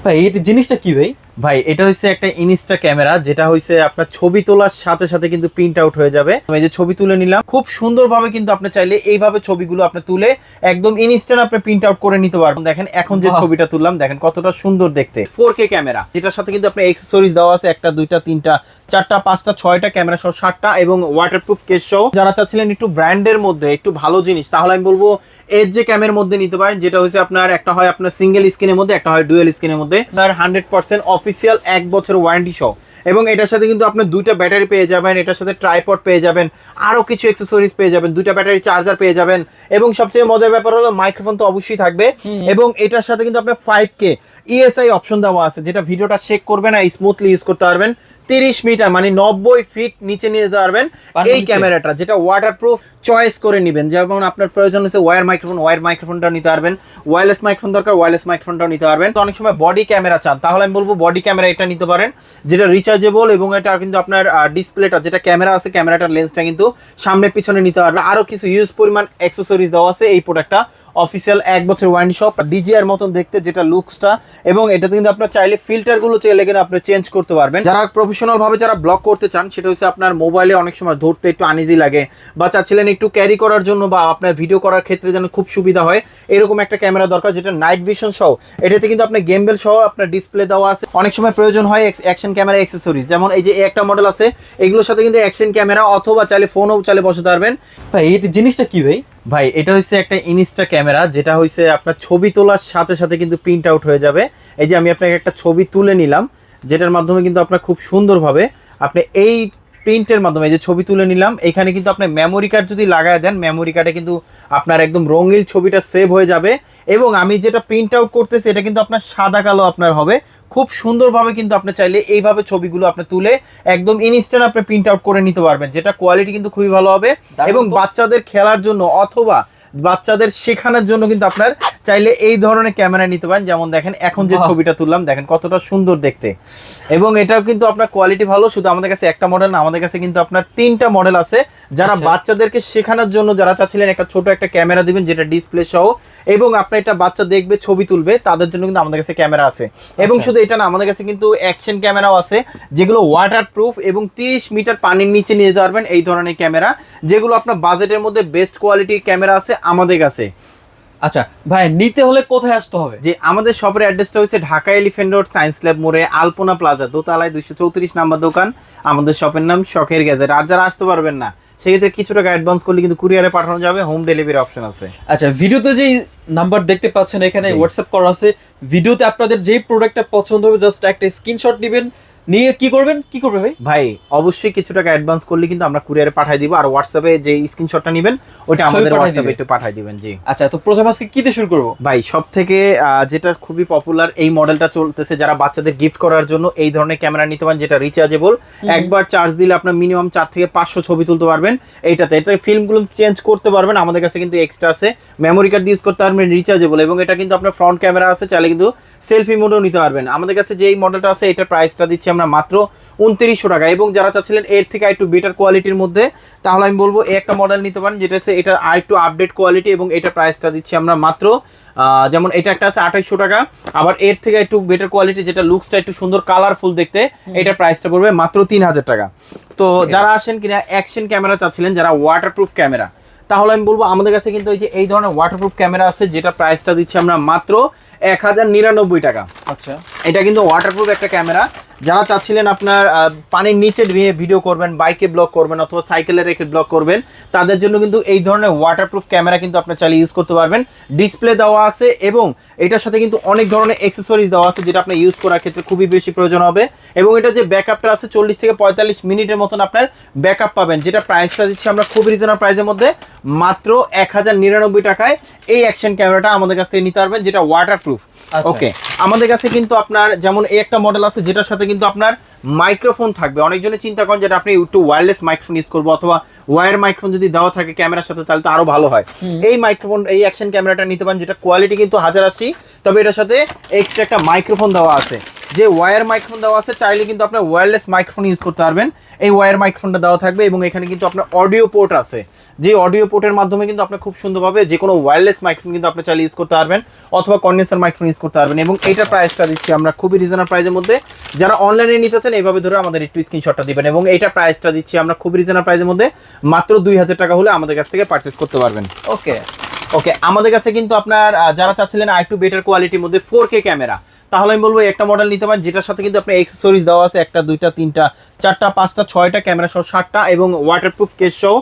ভাই এই জিনিসটা কি ভাই? ভাই এটা হচ্ছে একটা ইনস্টা ক্যামেরা, যেটা হচ্ছে আপনার ছবি তোলার সাথে সাথে কিন্তু প্রিন্ট আউট হয়ে যাবে। এই যে ছবি তুলে নিলাম খুব সুন্দরভাবে, কিন্তু আপনি চাইলে এইভাবে ছবিগুলো আপনি তুলে একদম ইনস্ট্যান্ট আপনি প্রিন্ট আউট করে নিতে পারবেন। দেখেন এখন যে ছবিটা তুললাম, দেখেন কতটা সুন্দর দেখতে। 4K ক্যামেরা, যেটার সাথে কিন্তু আপনি অ্যাকসেসরিজ দেওয়া আছে, একটা দুইটা তিনটা চারটা পাঁচটা ছয়টা ক্যামেরা সহ 7টা, এবং ওয়াটারপ্রুফ কেস সহ। যারা চাচ্ছিলেন একটু ব্র্যান্ডের মধ্যে একটু ভালো জিনিস, তাহলে আমি বলবো এজ যে ক্যামেরার মধ্যে নিতে পারেন, যেটা হচ্ছে আপনার একটা হয় আপনার সিঙ্গেল স্ক্রিনের মধ্যে, একটা হয় ডুয়েল স্ক্রিনের মধ্যে। আপনার 100% অফিসিয়াল 1 বছর ওয়ারেন্টি সহ, এবং এটার সাথে কিন্তু আপনি দুইটা ব্যাটারি পেয়ে যাবেন, এটার সাথে ট্রাইপড পেয়ে যাবেন, আরো কিছু অ্যাকসেসরিজ পেয়ে যাবেন, দুইটা ব্যাটারি চার্জার পেয়ে যাবেন, এবং সবচেয়ে মজার ব্যাপার হলো মাইক্রোফোন তো অবশ্যই থাকবে। এবং এটার সাথে কিন্তু আপনার 5K ESI অপশন দেওয়া আছে, যেটা ভিডিওটা শেক করবে না, স্মুথলি ইউজ করতে পারবেন। 30 মিটার মানে 90 ফিট নিচে নিয়ে যেতে পারবেন এই ক্যামেরাটা, যেটা ওয়াটারপ্রুফ চয়েস করে নেবেন। যেমন আপনার প্রয়োজন হচ্ছে ওয়্যার মাইক্রোফোনটাও নিতে পারবেন, ওয়্যারলেস মাইক্রোফোন দরকার ওয়্যারলেস মাইক্রোফোনটাও নিতে পারবেন। তো অনেক সময় বডি ক্যামেরা চান, তাহলে আমি বলবো বডি ক্যামেরা এটা নিতে পারেন, যেটা রিচার্জেবল, এবং এটা কিন্তু আপনার ডিসপ্লেটা যেটা ক্যামেরা আছে, ক্যামেরাটার লেন্সটা কিন্তু সামনে পিছনে নিতে পারবেন। আরো কিছু ইউজ পরিমাণ অ্যাকসেসরিজ দেওয়া আছে এই প্রোডাক্টটা, অফিসিয়াল 1 বছর ওয়ারেন্টি সহ, ডিজিআর মতন দেখতে যেটা লুকসটা। এবং এটাতে কিন্তু আপনার চাইলে ফিল্টারগুলো চাইলে কিন্তু আপনি চেঞ্জ করতে পারবেন। যারা প্রফেশনাল ভাবে যারা ব্লগ করতে চান, সেটা হচ্ছে আপনার মোবাইলে অনেক সময় ধরতে একটু আনইজি লাগে, বা চাচ্ছিলেন একটু ক্যারি করার জন্য, বা আপনার ভিডিও করার ক্ষেত্রে যেন খুব সুবিধা হয়, এরকম একটা ক্যামেরা দরকার, যেটা নাইট ভিশন সহ। এটাতে কিন্তু আপনার গেমবেল সহ আপনার ডিসপ্লে দেওয়া আছে। অনেক সময় প্রয়োজন হয় অ্যাকশন ক্যামেরা অ্যাকসেসরিজ, যেমন এই যে একটা মডেল আছে, এগুলোর সাথে কিন্তু অ্যাকশন ক্যামেরা অথবা চাইলে ফোনও চাইলে বসাতে পারবেন। ভাই এই জিনিসটা কি ভাই? ভাই এটা হচ্ছে একটা ইনস্টা ক্যামেরা, যেটা হচ্ছে আপনার ছবি তোলার সাথে সাথে কিন্তু প্রিন্ট আউট হয়ে যাবে। এই যে আমি আপনাকে একটা ছবি তুলে নিলাম, যেটার মাধ্যমে কিন্তু আপনার খুব সুন্দরভাবে আপনি এই প্রিন্টের মাধ্যমে এই যে ছবি তুলে নিলাম, এখানে কিন্তু আপনি মেমোরি কার্ড যদি লাগায় দেন, মেমোরি কার্ডে কিন্তু আপনার একদম রঙিন ছবিটা সেভ হয়ে যাবে। এবং আমি যেটা প্রিন্ট আউট করতেছি, এটা কিন্তু আপনার সাদা কালো আপনার হবে। খুব সুন্দরভাবে কিন্তু আপনি চাইলে এইভাবে ছবিগুলো আপনি তুলে একদম ইনস্ট্যান্ট আপনি প্রিন্ট আউট করে নিতে পারবেন, যেটা কোয়ালিটি কিন্তু খুবই ভালো হবে। এবং বাচ্চাদের খেলার জন্য অথবা বাচ্চাদের শেখানোর জন্য কিন্তু আপনার চাইলে এই ধরনের ক্যামেরা নিতে পারেন। যেমন দেখেন এখন যে ছবিটা তুললাম, দেখেন কতটা সুন্দর দেখতে, এবং এটাও কিন্তু আপনার কোয়ালিটি ভালো। শুধু আমাদের কাছে একটা মডেল না, আমাদের কাছে কিন্তু আপনার 3টা মডেল আছে, যারা বাচ্চাদেরকে শেখানোর জন্য যারা চাচ্ছিলেন একটা ছোট একটা ক্যামেরা দিবেন, যেটা ডিসপ্লে সহ, এবং আপনার এটা বাচ্চা দেখবে ছবি তুলবে, তাদের জন্য কিন্তু আমাদের কাছে ক্যামেরা আছে। এবং শুধু এটা না, আমাদের কাছে কিন্তু অ্যাকশন ক্যামেরাও আছে, যেগুলো ওয়াটারপ্রুফ এবং 30 মিটার পানির নিচে নিয়ে যেতে পারবেন। এই ধরনের ক্যামেরা, যেগুলো আপনার বাজেটের মধ্যে বেস্ট কোয়ালিটির ক্যামেরা আছে আমাদের কাছে। আচ্ছা ভাই, নিতে হলে কোথায় আসতে হবে? যে আমাদের শপের অ্যাড্রেসটা হচ্ছে Dhaka elephant road, science lab মোড়ে, আলপনা প্লাজা দোতলায় 234 নাম্বার দোকান। আমাদের শপের নাম শখের গ্যাজেট। আর যারা আসতে পারবেন না, সেক্ষেত্রে কিছু টাকা অ্যাডভান্স করলে কিন্তু কুরিয়ারে পাঠানো যাবে, হোম ডেলিভারি অপশন আছে। আচ্ছা, ভিডিওতে যেই নাম্বার দেখতে পাচ্ছেন এখানে হোয়াটসঅ্যাপ করা আছে, ভিডিওতে আপনাদের যেই প্রোডাক্টটা পছন্দ হবে জাস্ট একটা স্ক্রিনশট নেবেন, নিয়ে কি করবে ভাই? ভাই অবশ্যই কিছু টাকা অ্যাডভান্স করলে কিন্তু আমরা কুরিয়ারে পাঠিয়ে দিব, আর হোয়াটসঅ্যাপে যে স্ক্রিনশটটা নেবেন ওটা আমাদের হোয়াটসঅ্যাপে একটু পাঠিয়ে দিবেন। জি আচ্ছা, তো প্রথমে আজকে কি দিয়ে শুরু করব? ভাই সবথেকে যেটা খুবই পপুলার এই মডেলটা চলতেছে, যারা বাচ্চাদের গিফট করার জন্য এই ধরনের ক্যামেরা নিতে পারেন, যেটা রিচার্জেবল। একবার চার্জ দিলে আপনার মিনিমাম 4 থেকে 500 ছবি তুলতে পারবেন। এটাতে ফিল্মগুলো চেঞ্জ করতে পারবেন, আমাদের কাছে কিন্তু এক্সট্রা আছে, মেমোরি কার্ড ইউজ করতে পারবেন, রিচার্জেবল। এবং এটা কিন্তু আপনার ফ্রন্ট ক্যামেরা আছে, চাইলে কিন্তু সেলফি মোডও নিতে পারবেন। আমাদের কাছে যে এই মডেলটা আছে, এটার প্রাইসটা দিচ্ছি আমরা মাত্র 2900 টাকা। এবং যারা চাচ্ছিলেন এর থেকে একটু বেটার কোয়ালিটির মধ্যে, তাহলে আমি বলবো এই একটা মডেল নিতে পারেন, যেটা হচ্ছে এটার আর একটু আপডেট কোয়ালিটি, এবং এটা প্রাইসটা দিচ্ছি আমরা মাত্র যেমন এটা একটা আছে 2800 টাকা। আবার এর থেকে একটু বেটার কোয়ালিটি, যেটা লুকসটা একটু সুন্দর কালারফুল দেখতে, এটার প্রাইসটা পড়বে মাত্র 3000 টাকা। তো যারা আসেন কিনা অ্যাকশন ক্যামেরা চাচ্ছিলেন, যারা ওয়াটারপ্রুফ ক্যামেরা, তাহলে আমি বলবো আমাদের কাছে কিন্তু এই ধরনের ওয়াটারপ্রুফ ক্যামেরা আছে, যেটা প্রাইসটা দিচ্ছি আমরা মাত্র 1099 টাকা। আচ্ছা, এটা কিন্তু ওয়াটারপ্রুফ একটা ক্যামেরা। যারা চাচ্ছিলেন আপনার পানির নিচে ভিডিও করবেন, বাইকে ব্লগ করবেন, অথবা সাইকেলে রেখে ব্লগ করবেন, তাদের জন্য কিন্তু এই ধরনের ওয়াটারপ্রুফ ক্যামেরা কিন্তু আপনার চাইলে ইউজ করতে পারবেন। ডিসপ্লে দেওয়া আছে, এবং এটার সাথে কিন্তু অনেক ধরনের অ্যাকসেসরিজ দেওয়া আছে, যেটা আপনার ইউজ করার ক্ষেত্রে খুবই বেশি প্রয়োজন হবে। এবং এটা যে ব্যাকআপটা আছে 40 থেকে 45 মিনিটের মতন আপনার ব্যাকআপ পাবেন, যেটা প্রাইসটা দিচ্ছি আমরা খুব রিজনেবল প্রাইসের মধ্যে মাত্র 1099 টাকায়। এই অ্যাকশন ক্যামেরাটা আমাদের কাছ থেকে নিতে পারবেন, যেটা ওয়াটারপ্রুফ। ওকে, আমাদের কাছে কিন্তু আপনার যেমন এই একটা মডেল আছে, যেটার সাথে কিন্তু আপনার মাইক্রোফোন থাকবে। অনেকজনে চিন্তা করেন যেটা আপনি একটু ওয়্যারলেস মাইক্রোফোন ইউজ করবো, অথবা ওয়্যার মাইক্রোফোন যদি দেওয়া থাকে ক্যামেরার সাথে, তাহলে তো আরো ভালো হয়। এই মাইক্রোফোন, এই অ্যাকশন ক্যামেরাটা নিতে পারেন, যেটা কোয়ালিটি কিন্তু 1080, তবে এটার সাথে এক্সট্রা একটা মাইক্রোফোন দেওয়া আছে। যে ওয়্যার মাইক্রোফোন দেওয়া আছে, চাইলে কিন্তু আপনার ওয়্যারলেস মাইক্রোফোন ইউজ করতে পারবেন। এই ওয়্যার মাইক্রোফোনটা দেওয়া থাকবে এবং এখানে কিন্তু আপনার অডিও পোর্ট আছে, যে অডিও পোর্টের মাধ্যমে কিন্তু আপনি খুব সুন্দরভাবে যে কোনো ওয়্যারলেস মাইক্রোফোন কিন্তু আপনি চাইলে ইউজ করতে পারবেন, অথবা কন্ডেন্সার মাইক্রোফোন ইউজ করতে পারবেন। এবং এইটার প্রাইসটা দিচ্ছি আমরা খুবই রিজনেবল প্রাইসের মধ্যে। যারা অনলাইনে নিতে চান এইভাবে ধরে আমাদের একটু স্ক্রিনশটটা দিবেন, এবং এইটার প্রাইসটা দিচ্ছি আমরা খুবই রিজনেবল প্রাইসের মধ্যে, মাত্র 2000 টাকা হলে আমাদের কাছ থেকে পারচেস করতে পারবেন। ওকে ওকে, আমাদের কাছে কিন্তু আপনার যারা চাচ্ছিলেন আরেকটু বেটার কোয়ালিটির মধ্যে 4K ক্যামেরা, তাহলে আমি বলবো একটা মডেল নিতে পারেন, যেটার সাথে কিন্তু আপনার অ্যাক্সেসরিজ দেওয়া আছে, একটা দুইটা তিনটা চারটা পাঁচটা ছয়টা ক্যামেরা সহ 7টা, এবং ওয়াটারপ্রুফ কেস সহ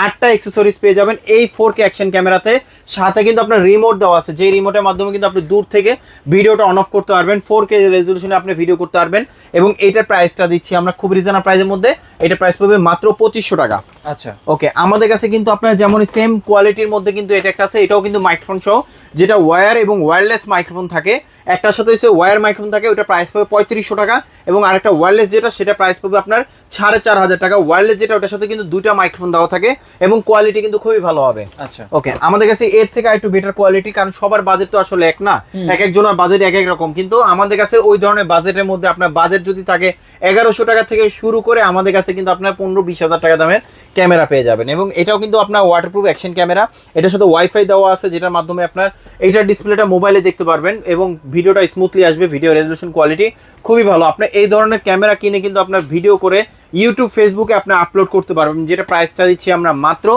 8টা অ্যাক্সেসরিজ পেয়ে যাবেন এই 4K অ্যাকশন ক্যামেরাতে। সাথে কিন্তু আপনার রিমোট দেওয়া আছে, যে রিমোটের মাধ্যমে কিন্তু আপনি দূর থেকে ভিডিওটা অন অফ করতে পারবেন, 4K রেজলিউশনে আপনি ভিডিও করতে পারবেন। এবং এইটার প্রাইসটা দিচ্ছি আমরা খুব রিজনেবল প্রাইসের মধ্যে, এটা প্রাইস পাবে মাত্র 2500 টাকা। আচ্ছা ওকে, আমাদের কাছে কিন্তু আপনার যেমন সেম কোয়ালিটির মধ্যে কিন্তু এটা একটা আছে, এটাও কিন্তু মাইক্রোফোন সহ, যেটা ওয়্যার এবং ওয়্যারলেস মাইক্রোফোন থাকে। একটার সাথে হচ্ছে ওয়্যার মাইক্রোফোন থাকে, ওটা প্রাইস পাবে 3500 টাকা, এবং আরেকটা ওয়্যারলেস যেটা সেটা প্রাইস পাবে আপনার 4500 টাকা। ওয়্যারলেস যেটা ওটার সাথে কিন্তু দুইটা মাইক্রোফোন দেওয়া থাকে এবং কোয়ালিটি কিন্তু খুবই ভালো হবে। আচ্ছা ওকে, আমাদের কাছে এর থেকে একটু বেটার কোয়ালিটি, কারণ সবার বাজেট তো আসলে এক না, এক একজনের বাজেট এক এক রকম, কিন্তু আমাদের কাছে ওই ধরনের বাজেটের মধ্যে আপনার বাজেট যদি থাকে 1100 টাকা থেকে শুরু করে আমাদের কাছে কিন্তু আপনার 15-20 হাজার টাকা দামের ক্যামেরা পেয়ে যাবেন। এবং এটাও কিন্তু আপনার ওয়াটারপ্রুফ অ্যাকশন ক্যামেরা, এটার সাথে ওয়াইফাই দেওয়া আছে, যেটার মাধ্যমে আপনার এইটার ডিসপ্লেটা মোবাইলে দেখতে পারবেন এবং ভিডিওটা স্মুথলি আসবে, ভিডিও রেজলিউশন কোয়ালিটি খুবই ভালো। আপনার এই ধরনের ক্যামেরা কিনে কিন্তু আপনার ভিডিও করে ইউটিউব ফেসবুকে আপনি আপলোড করতে পারবেন, যেটা প্রাইসটা দিচ্ছি আমরা মাত্র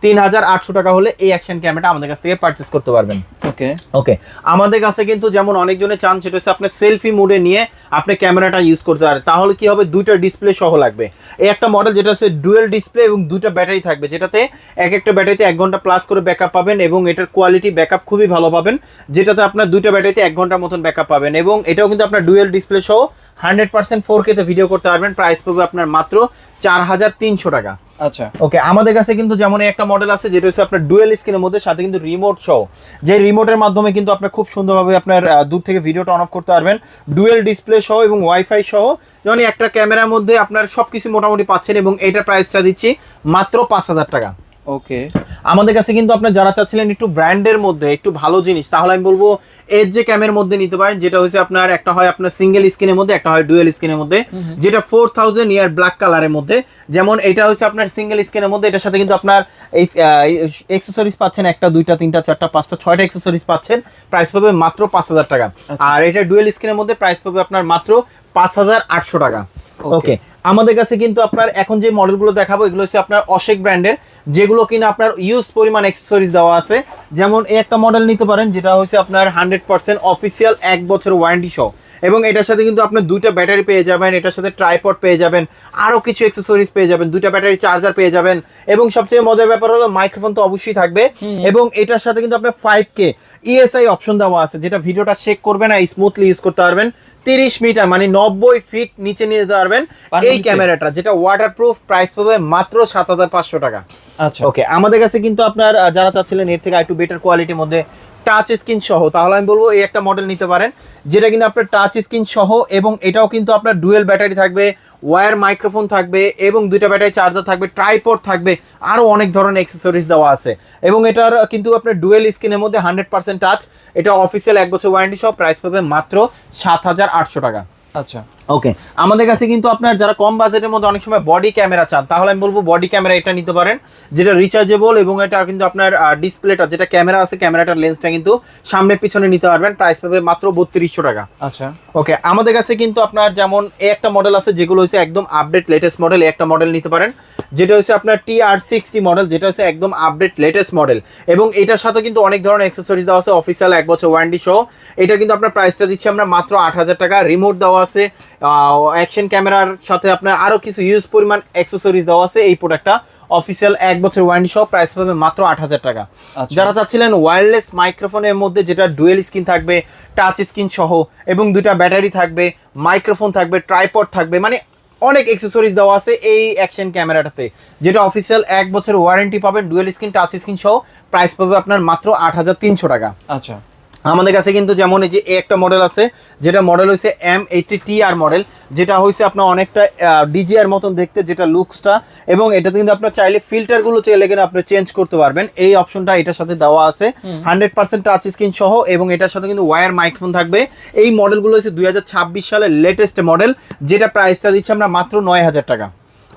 3800 টাকা হলে এই অ্যাকশন ক্যামেরাটা আমাদের কাছ থেকে পারচেস করতে পারবেন। ওকে ওকে, আমাদের কাছে কিন্তু যেমন অনেকজনে চান সেটা হচ্ছে আপনার সেলফি মোডে নিয়ে আপনি ক্যামেরাটা ইউজ করতে পারেন, তাহলে কি হবে, দুইটা ডিসপ্লে সহ লাগবে। এই একটা মডেল যেটা হচ্ছে ডুয়েল ডিসপ্লে এবং দুইটা ব্যাটারি থাকবে, যেটাতে এক একটা ব্যাটারিতে 1 ঘন্টা প্লাস করে ব্যাকআপ পাবেন, এবং এটার কোয়ালিটি ব্যাকআপ খুবই ভালো পাবেন, যেটাতে আপনার দুইটা ব্যাটারিতে 1 ঘন্টার মতন ব্যাকআপ পাবেন। এবং এটাও কিন্তু আপনার ডুয়েল ডিসপ্লে সহ 100% 4K তে ভিডিও করতে পারবেন, প্রাইস পাবে আপনার মাত্র 4300 টাকা। আচ্ছা ওকে, আমাদের কাছে কিন্তু যেমন একটা মডেল আছে যেটা হচ্ছে আপনার ডুয়েল স্ক্রিনের মধ্যে, সাথে কিন্তু রিমোট সহ, যে রিমোটের মাধ্যমে কিন্তু আপনার খুব সুন্দরভাবে আপনার দূর থেকে ভিডিওটা অন অফ করতে পারবেন, ডুয়েল ডিসপ্লে সহ এবং ওয়াইফাই সহ, যেমন একটা ক্যামেরার মধ্যে আপনার সবকিছু মোটামুটি পাচ্ছেন। এবং এইটার প্রাইসটা দিচ্ছি মাত্র 5000 টাকা। ওকে আমাদের কাছে কিন্তু আপনার যারা চাচ্ছিলেন একটু ব্র্যান্ডের মধ্যে একটু ভালো জিনিস, তাহলে আমি বলবো এজ যে ক্যামেরার মধ্যে নিতে পারেন, যেটা হচ্ছে আপনার একটা হয় আপনার সিঙ্গেল স্ক্রিনের মধ্যে, একটা হয় ডুয়েল স্ক্রিনের মধ্যে, যেটা 4000 ইয়ার ব্ল্যাক কালারের মধ্যে। যেমন এটা হচ্ছে আপনার সিঙ্গেল স্ক্রিনের মধ্যে, এটার সাথে কিন্তু আপনার এই অ্যাক্সেসরিজ পাচ্ছেন, একটা দুইটা তিনটা চারটা পাঁচটা ছয়টা অ্যাক্সেসরিজ পাচ্ছেন, প্রাইস পাবে মাত্র 5000 টাকা। আর এটা ডুয়েল স্ক্রিনের মধ্যে প্রাইস পাবে আপনার মাত্র 5800 টাকা। ওকে, আমাদের কাছে কিন্তু আপনার এখন যে মডেলগুলো দেখাবো এগুলো হচ্ছে আপনার অশেক ব্র্যান্ডের, যেগুলো কিনা আপনার ইউজ পরিমাণ অ্যাক্সেসরিজ দেওয়া আছে। যেমন এই একটা মডেল নিতে পারেন, যেটা হচ্ছে আপনার 100% অফিসিয়াল 1 বছর ওয়ারেন্টি সহ, এবং এটার সাথে কিন্তু আপনার দুইটা ব্যাটারি পেয়ে যাবেন, এটার সাথে ট্রাইপড পেয়ে যাবেন, আরও কিছু অ্যাক্সেসরিজ পেয়ে যাবেন, দুইটা ব্যাটারি চার্জার পেয়ে যাবেন, এবং সবচেয়ে মজার ব্যাপার হলো মাইক্রোফোন তো অবশ্যই থাকবে। এবং এটার সাথে কিন্তু আপনার 5K ESI অপশন দেওয়া আছে, যেটা ভিডিওটা শেক করবে না, স্মুথলি ইউজ করতে পারবেন। 30 মিটার মানে 90 ফিট নিচে নিয়ে যেতে পারবেন এই ক্যামেরাটা, যেটা ওয়াটারপ্রুফ, প্রাইস পাবে মাত্র 7500 টাকা। আচ্ছা ওকে, আমাদের কাছে কিন্তু আপনার যারা চাচ্ছিলেন এর থেকে একটু বেটার কোয়ালিটির মধ্যে টাচ স্ক্রিন সহ, তাহলে আমি বলবো এই একটা মডেল নিতে পারেন, যেটা কিন্তু আপনার টাচ স্ক্রিন সহ, এবং এটাও কিন্তু আপনার ডুয়েল ব্যাটারি থাকবে, ওয়্যার মাইক্রোফোন থাকবে, এবং দুইটা ব্যাটারি চার্জার থাকবে, ট্রাইপড থাকবে, আরও অনেক ধরনের অ্যাক্সেসরিজ দেওয়া আছে। এবং এটার কিন্তু আপনার ডুয়েল স্ক্রিনের মধ্যে 100% টাচ, এটা অফিসিয়াল 1 বছর ওয়ারেন্টি সহ, প্রাইস পাবে মাত্র 7800 টাকা। আচ্ছা ওকে, আমাদের কাছে কিন্তু আপনার যারা কম বাজেটের মধ্যে অনেক সময় বডি ক্যামেরা চান, তাহলে আমি বলবো বডি ক্যামেরা এটা নিতে পারেন, যেটা রিচার্জেবল, এবং এটা কিন্তু আপনার ডিসপ্লেটা যেটা ক্যামেরা আছে, ক্যামেরাটার লেন্সটা কিন্তু সামনে পিছনে নিতে পারবেন, প্রাইস পাবে মাত্র 3200 টাকা। আচ্ছা ওকে, আমাদের কাছে কিন্তু আপনার যেমন এই একটা মডেল আছে, যেগুলো হচ্ছে একদম আপডেট লেটেস্ট মডেল, একটা মডেল নিতে পারেন, যেটা হচ্ছে আপনার TR60 মডেল, যেটা হচ্ছে একদম আপডেট লেটেস্ট মডেল, এবং এটার সাথে কিন্তু অনেক ধরনের অ্যাক্সেসরিজ দেওয়া আছে, অফিসিয়াল 1 বছর ওয়ারেন্টি সহ। এটা কিন্তু আপনার প্রাইসটা দিচ্ছি আমরা মাত্র 8000 টাকা। রিমোট দেওয়া আছে, অ্যাকশন ক্যামেরার সাথে আপনার আরও কিছু ইউজ পরিমাণ অ্যাক্সেসরিজ দেওয়া আছে। এই প্রোডাক্টটা অফিসিয়াল 1 বছর ওয়ারেন্টি সহ, প্রাইস পাবে মাত্র 8000 টাকা। যারা চাচ্ছিলেন ওয়্যারলেস মাইক্রোফোনের মধ্যে, যেটা ডুয়েল স্ক্রিন থাকবে, টাচ স্ক্রিন সহ, এবং দুইটা ব্যাটারি থাকবে, মাইক্রোফোন থাকবে, ট্রাইপড থাকবে, মানে অনেক অ্যাক্সেসরিজ দেওয়া আছে এই অ্যাকশন ক্যামেরাটাতে, যেটা অফিসিয়াল 1 বছর ওয়ারেন্টি পাবেন, ডুয়েল স্ক্রিন টাচ স্ক্রিন সহ, প্রাইস পাবে আপনার মাত্র 8300 টাকা। আচ্ছা আমাদের কাছে কিন্তু যেমন এই যে একটা মডেল আছে, যেটা মডেল হয়েছে M80TR মডেল, যেটা হয়েছে আপনার অনেকটা ডিজিআর মতন দেখতে, যেটা লুকসটা, এবং এটাতে কিন্তু আপনার চাইলে ফিল্টারগুলো চাইলে কিন্তু আপনি চেঞ্জ করতে পারবেন। এই অপশনটা এটার সাথে দেওয়া আছে 100% টাচ স্ক্রিন সহ, এবং এটার সাথে কিন্তু ওয়্যার মাইক্রোফোন থাকবে। এই মডেলগুলো হচ্ছে 2026 সালের লেটেস্ট মডেল, যেটা প্রাইসটা দিচ্ছে আমরা মাত্র 9000 টাকা।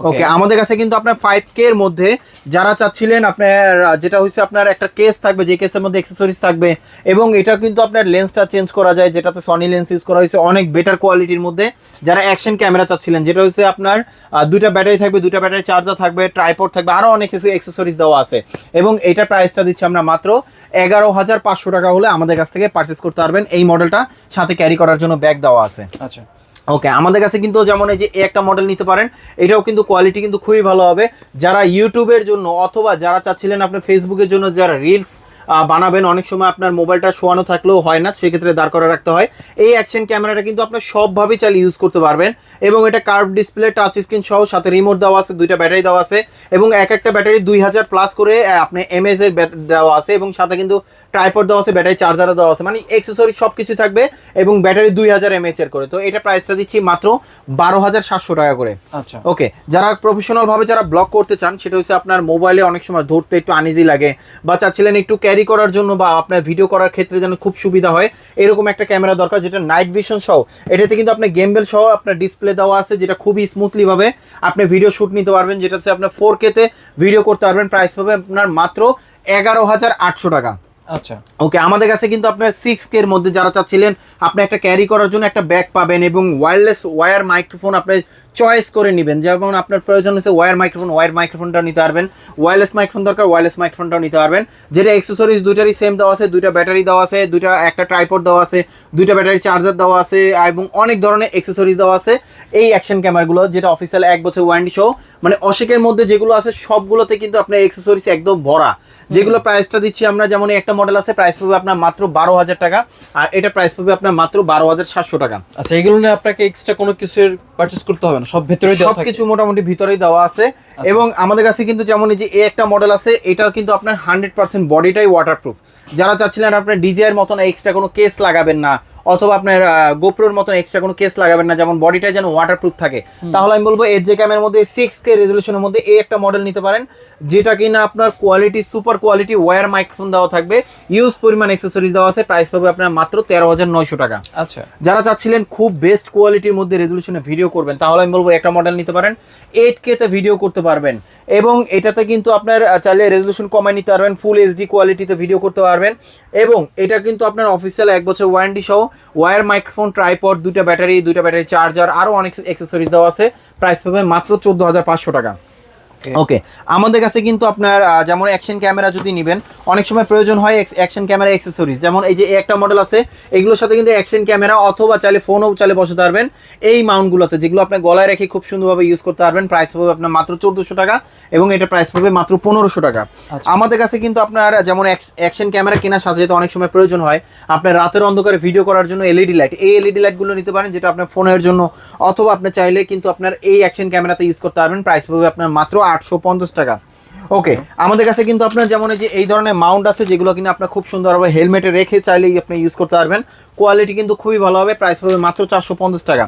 ওকে, আমাদের কাছে কিন্তু আপনার 5K এর মধ্যে যারা চাচ্ছিলেন আপনার যেটা হচ্ছে আপনার একটা কেস থাকবে, যে কেসের মধ্যে অ্যাকসেসরিজ থাকবে, এবং এটা কিন্তু আপনার লেন্সটা চেঞ্জ করা যায়, যেটাতে সনি লেন্স ইউজ করা হয়েছে অনেক বেটার কোয়ালিটির মধ্যে। যারা অ্যাকশন ক্যামেরা চাচ্ছিলেন, যেটা হচ্ছে আপনার 2টা ব্যাটারি থাকবে, 2টা ব্যাটারি চার্জার থাকবে, ট্রাইপড থাকবে, আরও অনেক কিছু অ্যাকসেসরিজ দেওয়া আছে, এবং এটার প্রাইসটা দিচ্ছি আমরা মাত্র 11,500 টাকা হলে আমাদের কাছ থেকে পারচেস করতে পারবেন। এই মডেলটা সাথে ক্যারি করার জন্য ব্যাগ দেওয়া আছে। আচ্ছা, ওকে, আমাদের কাছে কিন্তু যেমন এই যে একটা মডেল নিতে পারেন, এটাও কিন্তু কোয়ালিটি কিন্তু খুবই ভালো হবে। যারা ইউটিউবের জন্য অথবা যারা চাচ্ছিলেন আপনার ফেসবুকের জন্য, যারা রিলস বানাবেন, অনেক সময় আপনার মোবাইলটা শোয়ানো থাকলেও হয় না, সেক্ষেত্রে দাঁড় করে রাখতে হয়, এই অ্যাকশন ক্যামেরাটা কিন্তু আপনার সবভাবেই চালিয়ে ইউজ করতে পারবেন। এবং এটা কার্ভ ডিসপ্লে, টাচ স্ক্রিন সহ, সাথে রিমোট দেওয়া আছে, 2টা ব্যাটারি দেওয়া আছে, এবং একটা ব্যাটারি 2000 প্লাস করে আপনি এমএএস এর দেওয়া আছে, এবং সাথে কিন্তু ট্রাইপড দেওয়া আছে, ব্যাটারি চার্জারও দেওয়া আছে, মানে এক্সেসরি সব কিছু থাকবে, এবং ব্যাটারি 2000 mAh এর করে। তো এটা প্রাইসটা দিচ্ছি মাত্র 12,700 টাকা করে। আচ্ছা, ওকে, যারা প্রফেশনাল ভাবে যারা ব্লগ করতে চান, সেটা হচ্ছে আপনার মোবাইলে অনেক সময় ধরতে একটু আনইজি লাগে, বা চাচ্ছিলেন একটু ক্যারি করার জন্য, বা আপনার ভিডিও করার ক্ষেত্রে যেন খুব সুবিধা হয়, এরকম একটা ক্যামেরা দরকার, যেটা নাইট ভিশন সহ। এটাতে কিন্তু আপনার গেমবেল সহ আপনার ডিসপ্লে দেওয়া আছে, যেটা খুবই স্মুথলি ভাবে আপনি ভিডিও শুট নিতে পারবেন, যেটাতে আপনার 4K তে ভিডিও করতে পারবেন। প্রাইস পাবে আপনার মাত্র 11,800 টাকা। আচ্ছা, ওকে, আমাদের কাছে কিন্তু আপনার 6K এর মধ্যে যারা চাচ্ছিলেন আপনি একটা ক্যারি করার জন্য একটা ব্যাগ পাবেন, এবং ওয়্যারলেস ওয়্যার মাইক্রোফোন আপনি চয়েস করে নেবেন। যেমন আপনার প্রয়োজন হচ্ছে ওয়্যার মাইক্রোফোনটা নিতে পারবেন, ওয়্যারলেস মাইক্রোফোন দরকার, ওয়্যারলেস মাইক্রোফোনটাও নিতে পারবেন। যেটা অ্যাকসেসরিজ দুইটারই সেম দেওয়া আছে, 2টা ব্যাটারি দেওয়া আছে, একটা ট্রাইপড দেওয়া আছে, 2টা ব্যাটারি চার্জার দেওয়া আছে, এবং অনেক ধরনের অ্যাকসেসরিজ দেওয়া আছে এই অ্যাকশন ক্যামেরাগুলো, যেটা অফিসিয়াল 1 বছর ওয়ারেন্টি সহ। মানে অশেকের মধ্যে যেগুলো আছে সবগুলোতে কিন্তু আপনার অ্যাকসেসরিজ একদম ভরা, যেগুলো প্রাইসটা দিচ্ছি আমরা, যেমন একটা মডেল আছে, প্রাইস পাবে আপনার মাত্র 12,000 টাকা, আর এটা প্রাইস পাবে আপনার মাত্র 12,700 টাকা। আচ্ছা, এগুলো নিয়ে আপনাকে এক্সট্রা কোনো কিছুর পারচেজ করতে হবে না, সব ভেতরেই দেওয়া থাকে? সবকিছু মোটামুটি ভিতরেই দেওয়া আছে। এবং আমাদের কাছে কিন্তু যেমন এই যে একটা মডেল আছে, এটা কিন্তু আপনার 100% বডিটাই ওয়াটারপ্রুফ। যারা চাচ্ছিলেন আপনার ডিজের মতন এক্সট্রা কোনো কেস লাগাবেন না, অথবা আপনার গোপ্রোর মতন এক্সট্রা কোনো কেস লাগাবেন না, যেমন বডিটা যেন ওয়াটারপ্রুফ থাকে, তাহলে আমি বলবো এর যে ক্যামেরার মধ্যে 6K রেজলিউশনের মধ্যে একটা মডেল নিতে পারেন, যেটা কিনা আপনার quality super quality, wire microphone দেওয়া থাকবে, ইউজ পরিমাণ অ্যাকসেসরিজ দেওয়া আছে। প্রাইস পাবে আপনার মাত্র 13,900 টাকা। আচ্ছা, যারা চাচ্ছিলেন খুব বেস্ট কোয়ালিটির মধ্যে রেজলিউশনে ভিডিও করবেন, তাহলে আমি বলবো একটা মডেল নিতে পারেন, 8K তে ভিডিও করতে পারবেন, এবং এটাতে কিন্তু আপনার চাইলে রেজলিউশন কমায় নিতে পারবেন, ফুল এইচডি কোয়ালিটিতে ভিডিও করতে পারবেন। এবং এটা কিন্তু আপনার অফিসিয়াল 1 বছর ওয়ারেন্টি সহ, ওয়্যার মাইক্রোফোন, ট্রাইপড, 2টা ব্যাটারি চার্জার, আরও অনেক অ্যাকসেসরিজ দেওয়া আছে। প্রাইস পাবে মাত্র 14,500 টাকা। ওকে, আমাদের কাছে কিন্তু আপনার যেমন অ্যাকশন ক্যামেরা যদি নেবেন, অনেক সময় প্রয়োজন হয় অ্যাকশন ক্যামেরা অ্যাকসেসরিজ, যেমন এই যে একটা মডেল আছে, এগুলোর সাথে কিন্তু অ্যাকশন ক্যামেরা অথবা চাইলে ফোনও চাইলে বসাতে পারবেন এই মাউন্টগুলোতে, যেগুলো আপনার গলায় রেখে খুব সুন্দরভাবে ইউজ করতে পারবেন। প্রাইস পাবে আপনার মাত্র 1400 টাকা, এবং এটা প্রাইস পাবে মাত্র 1500 টাকা। আমাদের কাছে কিন্তু আপনার যেমন অ্যাকশন ক্যামেরা কেনার সাথে সাথে অনেক সময় প্রয়োজন হয় আপনার রাতের অন্ধকারে ভিডিও করার জন্য এলইডি লাইট, এই এলইডি লাইটগুলো নিতে পারেন, যেটা আপনার ফোনের জন্য, অথবা আপনি চাইলে কিন্তু আপনার এই অ্যাকশন ক্যামেরাতে ইউজ করতে পারবেন। প্রাইস পাবে আপনার মাত্র 850 টাকা। ওকে, আমাদের কাছে কিন্তু আপনার যেমন এই যে এই ধরনের মাউন্ট আছে, যেগুলো কিনা আপনার খুব সুন্দরভাবে হেলমেটে রেখে চাইলেই আপনি ইউজ করতে পারবেন, কোয়ালিটি কিন্তু খুবই ভালো হবে। প্রাইস পাবে মাত্র 450 টাকা।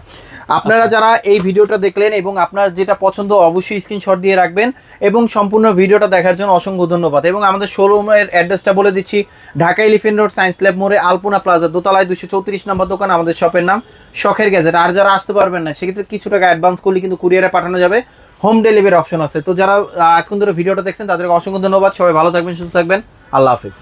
আপনারা যারা এই ভিডিওটা দেখলেন এবং আপনার যেটা পছন্দ, অবশ্যই স্ক্রিনশট দিয়ে রাখবেন, এবং সম্পূর্ণ ভিডিওটা দেখার জন্য অসংখ্য ধন্যবাদ। এবং আমাদের শোরুমের অ্যাড্রেসটা বলে দিচ্ছি, Dhaka elephant road, science lab মোড়ে, আলপনা প্লাজা, দোতলায় 234 নম্বর দোকান। আমাদের শপের নাম শখের গ্যাজেট। আর যারা আসতে পারবেন না, সেক্ষেত্রে কিছু টাকা অ্যাডভান্স করলে কিন্তু কুরিয়ারে পাঠানো যাবে, হোম ডেলিভারি অপশন আছে। তো যারা এখন ধরে ভিডিওটা দেখছেন, তাদেরকে অসংখ্য ধন্যবাদ। সবাই ভালো থাকবেন, সুস্থ থাকবেন। আল্লাহ হাফিজ।